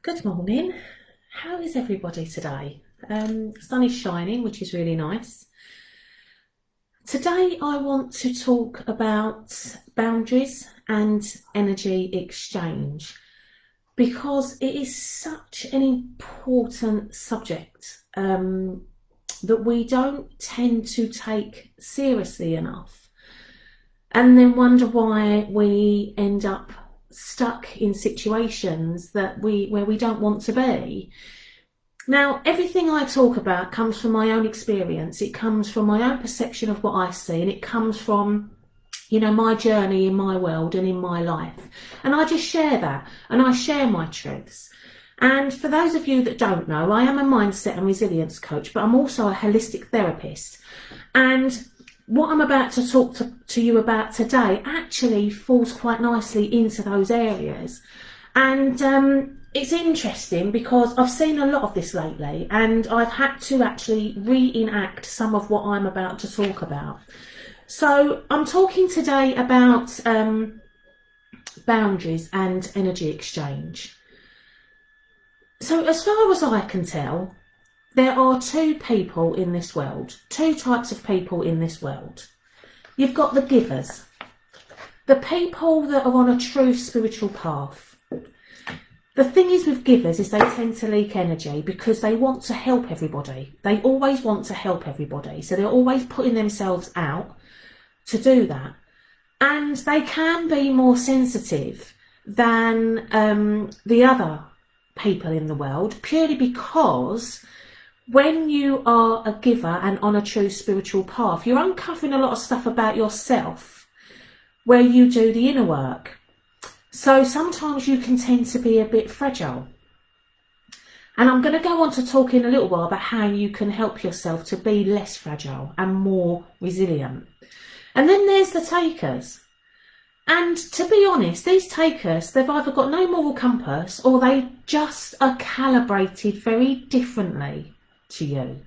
Good morning. How is everybody today? Sun is shining, which is really nice. Today I want to talk about boundaries and energy exchange because it is such an important subject that we don't tend to take seriously enough, and then wonder why we end up stuck in situations where we don't want to be. Now, everything I talk about comes from my own experience. It comes from my own perception of what I see, and it comes from, my journey in my world and in my life. And I just share that, and I share my truths. And for those of you that don't know, I am a mindset and resilience coach, but I'm also a holistic therapist. And what I'm about to talk to you about today actually falls quite nicely into those areas. And it's interesting because I've seen a lot of this lately, and I've had to actually reenact some of what I'm about to talk about. So I'm talking today about boundaries and energy exchange. So as far as I can tell, there are two people in this world, two types of people in this world. You've got the givers, the people that are on a true spiritual path. The thing is with givers is they tend to leak energy because they want to help everybody. They always want to help everybody. So they're always putting themselves out to do that. And they can be more sensitive than the other people in the world, purely because when you are a giver and on a true spiritual path, you're uncovering a lot of stuff about yourself where you do the inner work. So sometimes you can tend to be a bit fragile. And I'm going to go on to talk in a little while about how you can help yourself to be less fragile and more resilient. And then there's the takers. And to be honest, these takers, they've either got no moral compass or they just are calibrated very differently to you.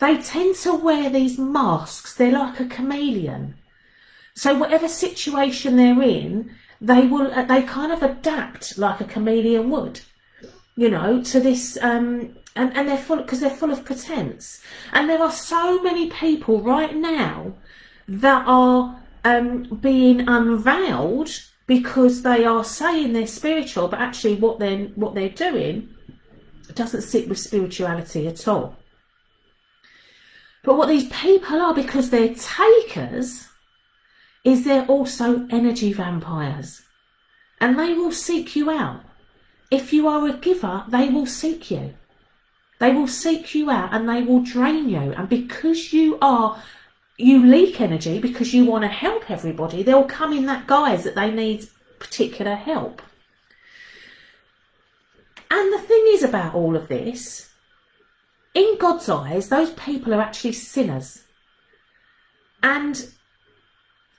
They tend to wear these masks. They're like a chameleon. So whatever situation they're in, they kind of adapt like a chameleon would, to this, and they're full of pretense. And there are so many people right now that are being unveiled because they are saying they're spiritual, but actually what they're doing doesn't sit with spirituality at all. But what these people are, because they're takers, is they're also energy vampires, and they will seek you out. If you are a giver, they will seek you. They will seek you out and they will drain you. And because you leak energy, because you want to help everybody, they'll come in that guise that they need particular help. And the thing is about all of this, in God's eyes, those people are actually sinners. And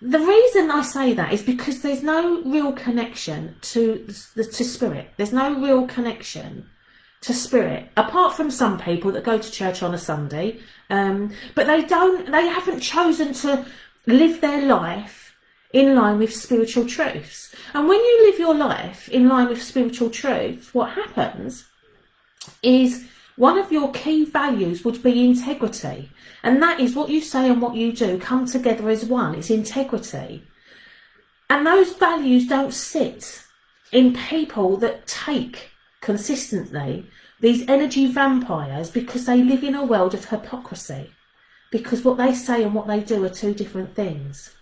the reason I say that is because there's no real connection to spirit. There's no real connection to spirit, apart from some people that go to church on a Sunday, but they haven't chosen to live their life in line with spiritual truths. And when you live your life in line with spiritual truths, what happens is one of your key values would be integrity. And that is what you say and what you do come together as one. It's integrity. And those values don't sit in people that take consistently these energy vampires, because they live in a world of hypocrisy. Because what they say and what they do are two different things.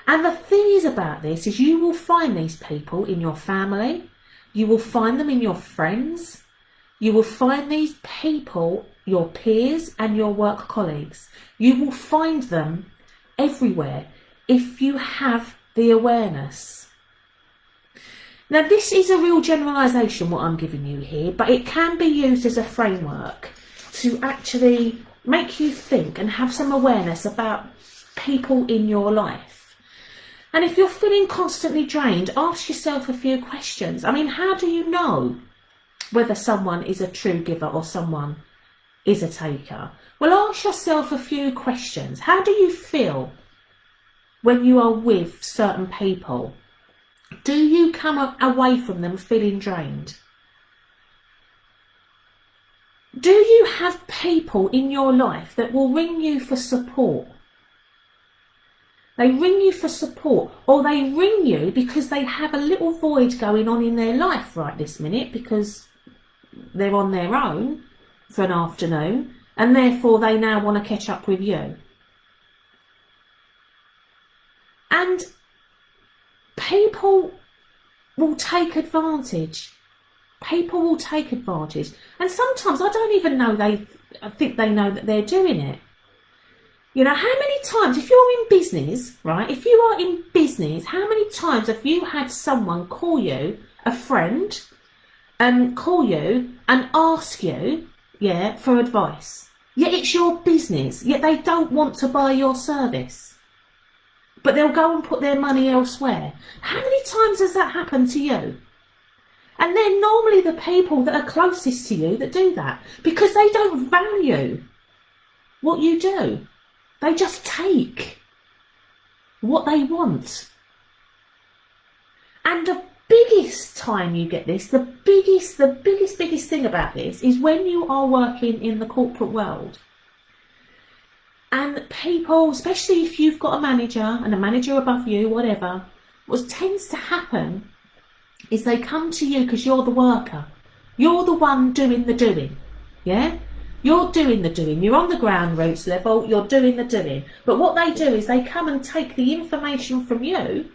And the thing is about this is you will find these people in your family. You will find them in your friends. You will find these people, your peers and your work colleagues. You will find them everywhere if you have the awareness. Now, this is a real generalisation, what I'm giving you here, but it can be used as a framework to actually make you think and have some awareness about people in your life. And if you're feeling constantly drained, ask yourself a few questions. I mean, how do you know whether someone is a true giver or someone is a taker? Well, ask yourself a few questions. How do you feel when you are with certain people? Do you come away from them feeling drained? Do you have people in your life that will ring you for support? They ring you for support, or they ring you because they have a little void going on in their life right this minute because they're on their own for an afternoon and therefore they now want to catch up with you. And people will take advantage. People will take advantage. And sometimes I don't even know I think they know that they're doing it. You know, how many times, if you're in business, right, if you are in business, how many times have you had someone call you, a friend, and call you and ask you, yeah, for advice? Yet it's your business, yet they don't want to buy your service. But they'll go and put their money elsewhere. How many times has that happened to you? And they're normally the people that are closest to you that do that because they don't value what you do. They just take what they want. And the biggest time you get this, the biggest thing about this is when you are working in the corporate world. And people, especially if you've got a manager and a manager above you, whatever, what tends to happen is they come to you because you're the worker. You're the one doing the doing, yeah? You're doing the doing. You're on the ground roots level, you're doing the doing. But what they do is they come and take the information from you.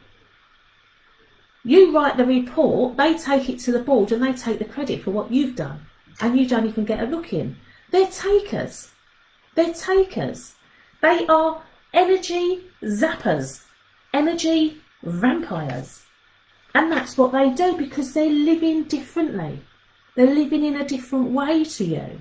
You write the report, they take it to the board and they take the credit for what you've done. And you don't even get a look in. They're takers. They're takers. They are energy zappers, energy vampires. And that's what they do because they're living differently. They're living in a different way to you.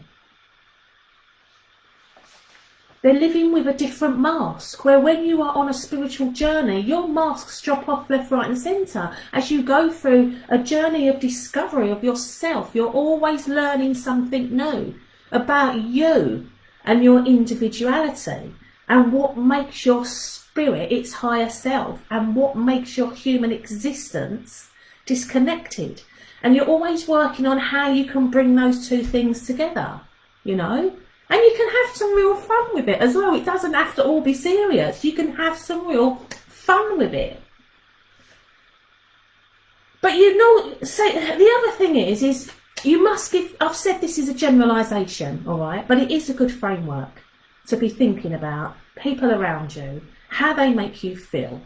They're living with a different mask, where when you are on a spiritual journey, your masks drop off left, right and centre. As you go through a journey of discovery of yourself, you're always learning something new about you and your individuality and what makes your spirit its higher self and what makes your human existence disconnected. And you're always working on how you can bring those two things together, you know. And you can have some real fun with it as well. It doesn't have to all be serious. You can have some real fun with it. But you know, the other thing is you must give, I've said this is a generalisation, all right, but it is a good framework to be thinking about people around you, how they make you feel.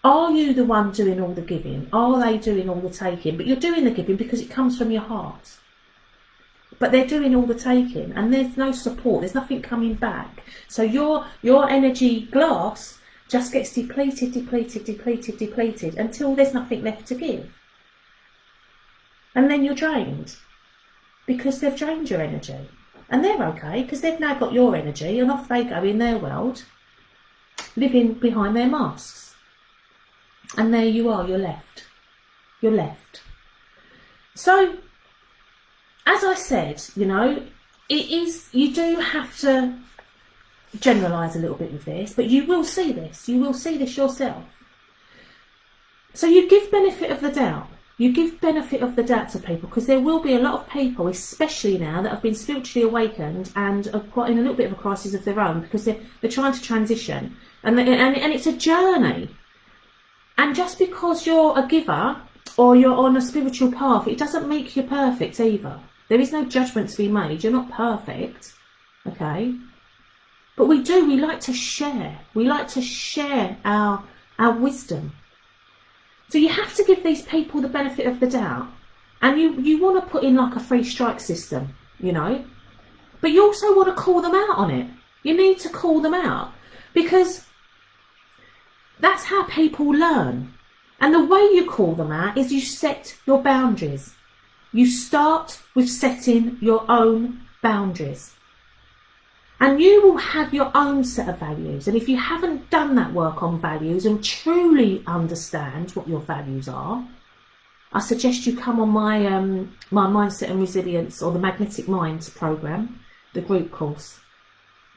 Are you the one doing all the giving? Are they doing all the taking? But you're doing the giving because it comes from your heart. But they're doing all the taking and there's no support, there's nothing coming back. So your energy glass just gets depleted until there's nothing left to give. And then you're drained because they've drained your energy. And they're okay because they've now got your energy and off they go in their world, living behind their masks. And there you are, you're left. You're left. So, as I said, you know, you do have to generalise a little bit with this, but you will see this. You will see this yourself. So you give benefit of the doubt. You give benefit of the doubt to people because there will be a lot of people, especially now, that have been spiritually awakened and are quite in a little bit of a crisis of their own because they're trying to transition. And it's a journey. And just because you're a giver or you're on a spiritual path, it doesn't make you perfect either. There is no judgment to be made. You're not perfect, okay? But we like to share. We like to share our wisdom. So you have to give these people the benefit of the doubt. And you want to put in like a free strike system, you know? But you also want to call them out on it. You need to call them out. Because that's how people learn. And the way you call them out is you set your boundaries. You start with setting your own boundaries. And you will have your own set of values. And if you haven't done that work on values and truly understand what your values are, I suggest you come on my Mindset and Resilience or the Magnetic Minds program, the group course.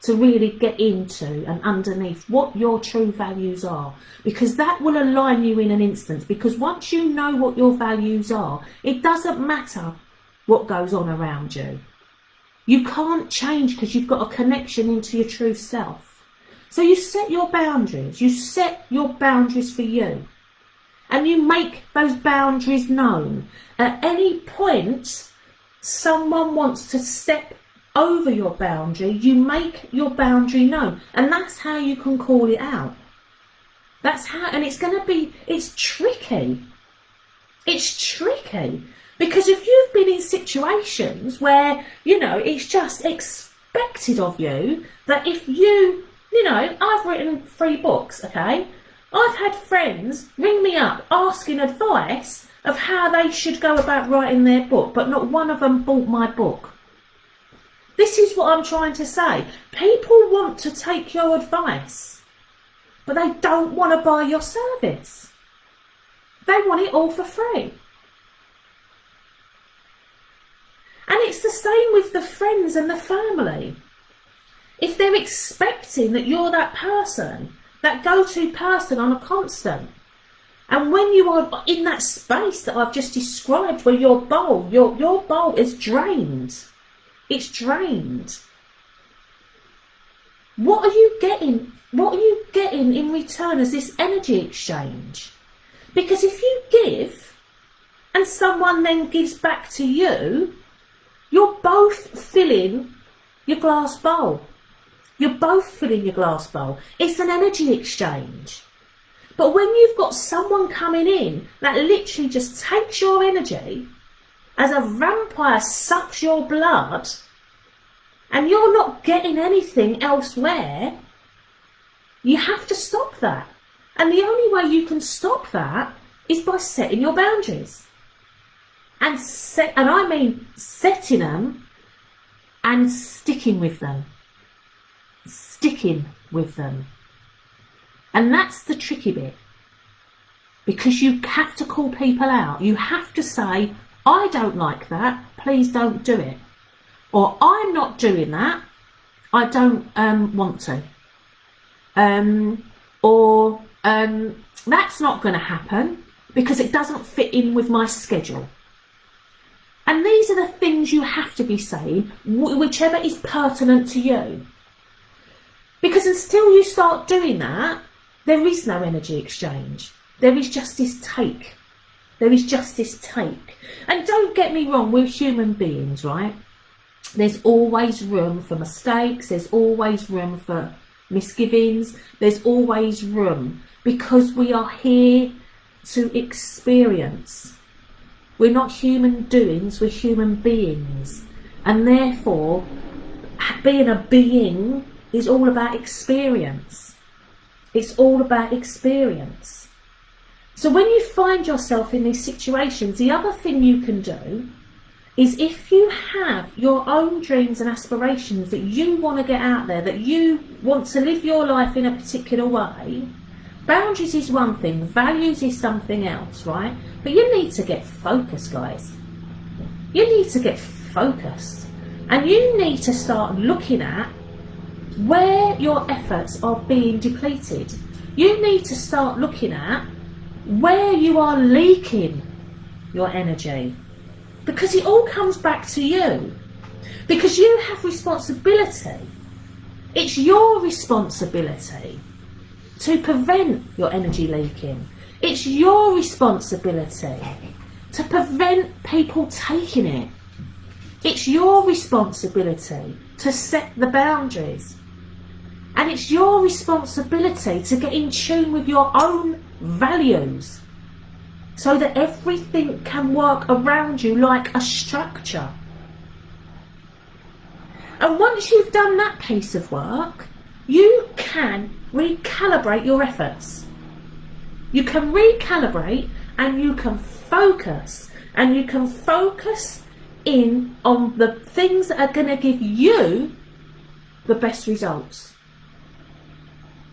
to really get into and underneath what your true values are, because that will align you in an instant. Because once you know what your values are, it doesn't matter what goes on around you. You can't change because you've got a connection into your true self. So you set your boundaries. You set your boundaries for you. And you make those boundaries known. At any point, someone wants to step over your boundary, you make your boundary known. And that's how you can call it out. That's how, and it's tricky. It's tricky. Because if you've been in situations where, it's just expected of you that if I've written 3 books, okay? I've had friends ring me up asking advice of how they should go about writing their book, but not one of them bought my book. This is what I'm trying to say. People want to take your advice, but they don't want to buy your service. They want it all for free. And it's the same with the friends and the family. If they're expecting that you're that person, that go-to person on a constant, and when you are in that space that I've just described, where your bowl is drained, it's drained. What are you getting? What are you getting in return as this energy exchange? Because if you give, and someone then gives back to you, you're both filling your glass bowl. You're both filling your glass bowl. It's an energy exchange. But when you've got someone coming in that literally just takes your energy, as a vampire sucks your blood, and you're not getting anything elsewhere, you have to stop that. And the only way you can stop that is by setting your boundaries. And I mean setting them and sticking with them. Sticking with them. And that's the tricky bit. Because you have to call people out. You have to say, I don't like that, please don't do it. Or I'm not doing that, I don't want to. That's not going to happen because it doesn't fit in with my schedule. And these are the things you have to be saying, whichever is pertinent to you. Because until you start doing that, there is no energy exchange. There is just this take. There is just this take. And don't get me wrong, we're human beings, right? There's always room for mistakes. There's always room for misgivings. There's always room because we are here to experience. We're not human doings, we're human beings. And therefore, being a being is all about experience. It's all about experience. So when you find yourself in these situations, the other thing you can do is if you have your own dreams and aspirations that you want to get out there, that you want to live your life in a particular way, boundaries is one thing, values is something else, right? But you need to get focused, guys. You need to get focused. And you need to start looking at where your efforts are being depleted. You need to start looking at where you are leaking your energy. Because it all comes back to you. Because you have responsibility. It's your responsibility to prevent your energy leaking. It's your responsibility to prevent people taking it. It's your responsibility to set the boundaries. And it's your responsibility to get in tune with your own values so that everything can work around you like a structure. And once you've done that piece of work, you can recalibrate your efforts. You can recalibrate and you can focus. And you can focus in on the things that are going to give you the best results.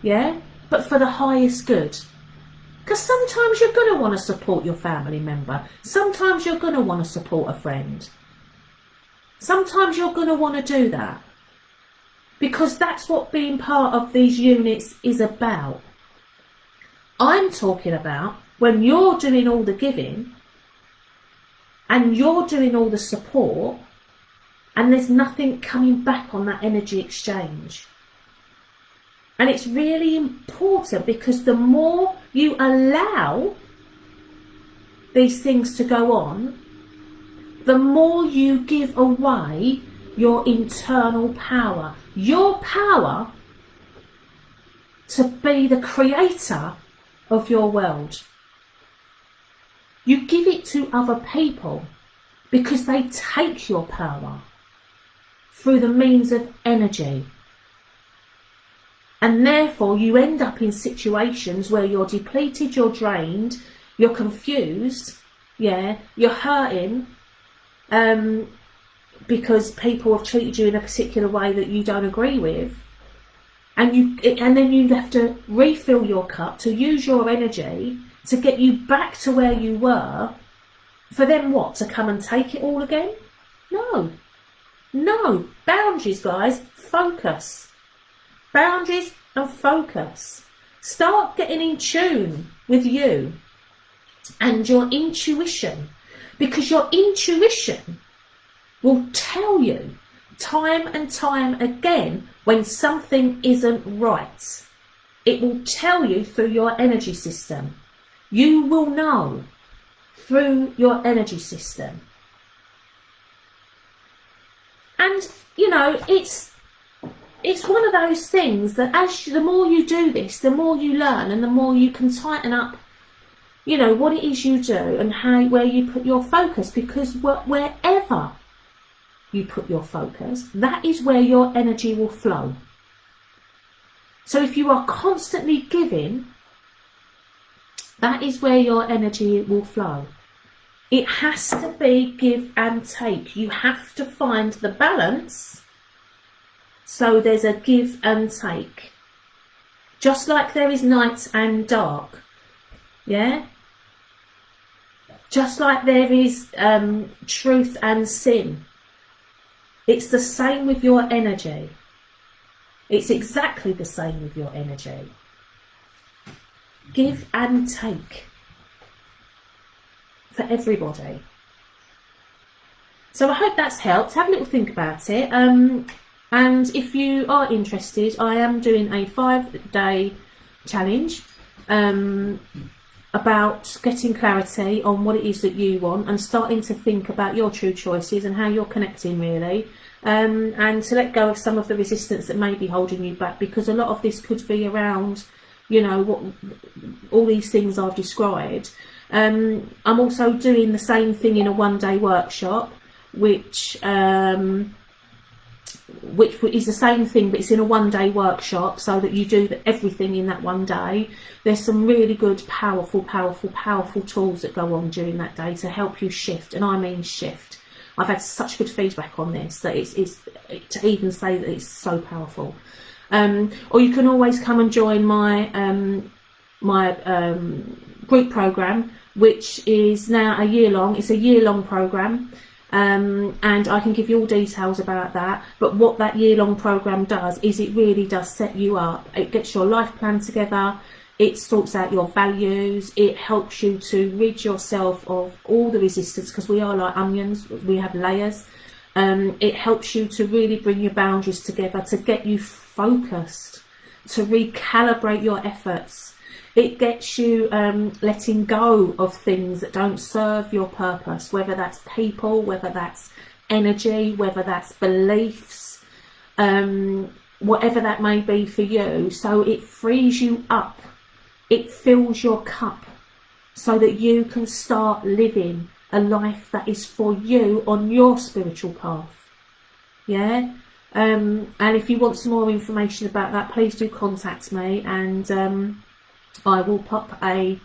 Yeah? But for the highest good. Because sometimes you're going to want to support your family member. Sometimes you're going to want to support a friend. Sometimes you're going to want to do that. because that's what being part of these units is about. I'm talking about when you're doing all the giving and you're doing all the support and there's nothing coming back on that energy exchange. And it's really important, because the more you allow these things to go on, the more you give away your internal power, your power to be the creator of your world. You give it to other people because they take your power through the means of energy. And therefore you end up in situations where you're depleted, you're drained, you're confused, yeah, you're hurting, because people have treated you in a particular way that you don't agree with, and then you have to refill your cup to use your energy to get you back to where you were, for them what, to come and take it all again? No, boundaries, guys. Focus. Boundaries and focus. Start getting in tune with you and your intuition, because your intuition will tell you time and time again when something isn't right. It will tell you through your energy system. You will know through your energy system. And, you know, it's one of those things that the more you do this, the more you learn, and the more you can tighten up, you know, what it is you do and where you put your focus, because wherever you put your focus, that is where your energy will flow. So if you are constantly giving, that is where your energy will flow. It has to be give and take. You have to find the balance, so there's a give and take. Just like there is night and dark, yeah? Just like there is truth and sin. It's the same with your energy. It's exactly the same with your energy. Give and take for everybody. So I hope that's helped. Have a little think about it. And if you are interested, I am doing a 5-day challenge about getting clarity on what it is that you want, and starting to think about your true choices and how you're connecting, really, and to let go of some of the resistance that may be holding you back, because a lot of this could be around, you know, what all these things I've described. I'm also doing the same thing in a 1-day workshop, which is the same thing, but it's in a 1-day workshop, so that you do everything in that 1 day. There's some really good, powerful tools that go on during that day to help you shift, and I mean shift. I've had such good feedback on this that it's to even say that it's so powerful. Or you can always come and join my group program, which is now a year long. It's a year-long program. And I can give you all details about that, but what that year-long program does is it really does set you up. It gets your life plan together, it sorts out your values, it helps you to rid yourself of all the resistance, because we are like onions, we have layers. It helps you to really bring your boundaries together, to get you focused, to recalibrate your efforts. It gets you letting go of things that don't serve your purpose, whether that's people, whether that's energy, whether that's beliefs, whatever that may be for you. So it frees you up, it fills your cup, so that you can start living a life that is for you on your spiritual path. Yeah? And if you want some more information about that, please do contact me, and I will pop a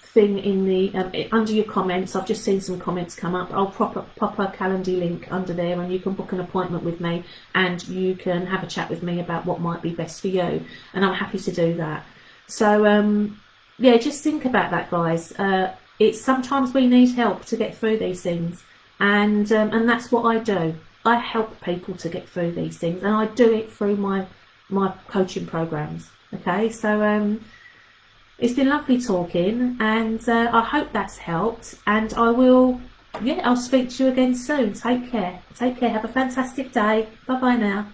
thing in the under your comments. I've just seen some comments come up. I'll pop a Calendly link under there, and you can book an appointment with me, and you can have a chat with me about what might be best for you, and I'm happy to do that. So yeah, just think about that, guys. It's sometimes we need help to get through these things, and that's what I do. I help people to get through these things, and I do it through my coaching programs. Okay, so it's been lovely talking, and I hope that's helped. And I'll speak to you again soon. Take care. Have a fantastic day. Bye bye now.